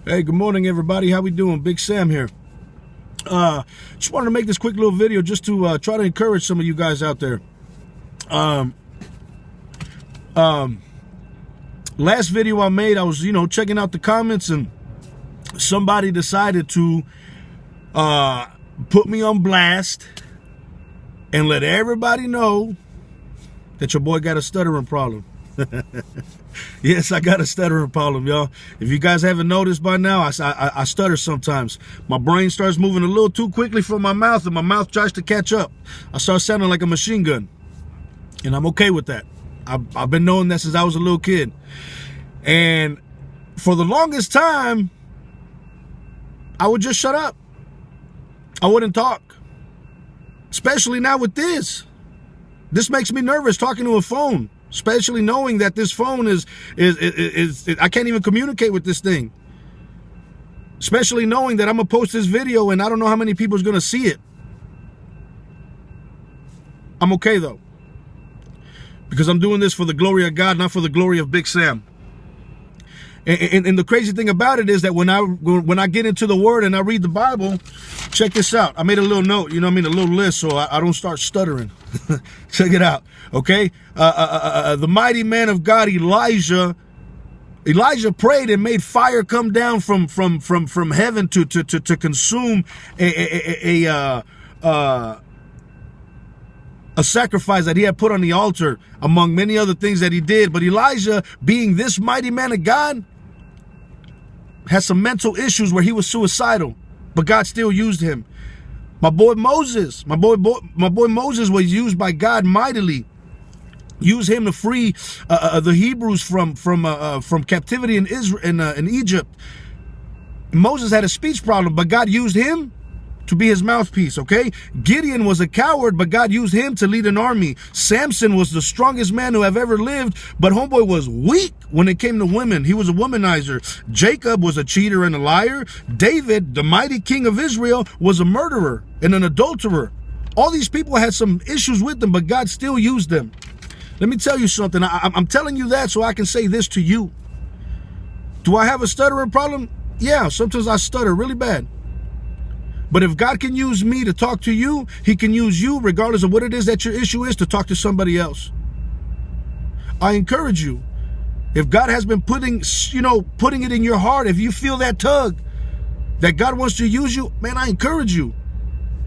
Hey, good morning, everybody. How we doing? Big Sam here. Just wanted to make this quick little video just to try to encourage some of you guys out there. Last video I made, I was, checking out the comments, and somebody decided to put me on blast and let everybody know that your boy got a stuttering problem. Yes, I got a stuttering problem, y'all. If you guys haven't noticed by now, I stutter sometimes. My brain starts moving a little too quickly from my mouth, and my mouth tries to catch up. I start sounding like a machine gun, and I'm okay with that. I've been knowing that since I was a little kid. And for the longest time, I would just shut up. I wouldn't talk. Especially now with this. This makes me nervous talking to a phone. Especially knowing that this phone is I can't even communicate with this thing. Especially knowing that I'm going to post this video and I don't know how many people is going to see it. I'm okay though. Because I'm doing this for the glory of God, not for the glory of Big Sam. And the crazy thing about it is that when I get into the Word and I read the Bible, check this out. I made a little note, a little list, so I don't start stuttering. Check it out, okay? The mighty man of God, Elijah prayed and made fire come down from heaven to consume a sacrifice that he had put on the altar, among many other things that he did. But Elijah, being this mighty man of God, had some mental issues where he was suicidal, but God still used him. My boy Moses was used by God mightily. Used him to free the Hebrews from captivity in Egypt. Moses had a speech problem, but God used him to be his mouthpiece, okay? Gideon was a coward, but God used him to lead an army. Samson was the strongest man who have ever lived, but homeboy was weak when it came to women. He was a womanizer. Jacob was a cheater and a liar. David, the mighty king of Israel, was a murderer and an adulterer. All these people had some issues with them, but God still used them. Let me tell you something. I'm telling you that so I can say this to you. Do I have a stuttering problem? Yeah, sometimes I stutter really bad. But if God can use me to talk to you, he can use you, regardless of what it is that your issue is, to talk to somebody else. I encourage you. If God has been putting it in your heart, if you feel that tug, that God wants to use you, man, I encourage you.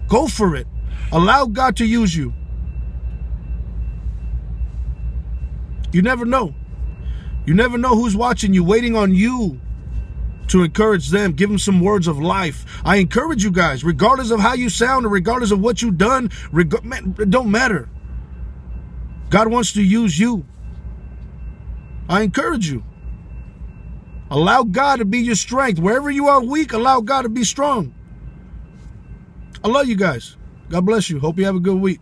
Go for it. Allow God to use you. You never know. You never know who's watching you, waiting on you to encourage them, give them some words of life. I encourage you guys, regardless of how you sound or regardless of what you've done, man, it don't matter. God wants to use you. I encourage you. Allow God to be your strength. Wherever you are weak, allow God to be strong. I love you guys. God bless you. Hope you have a good week.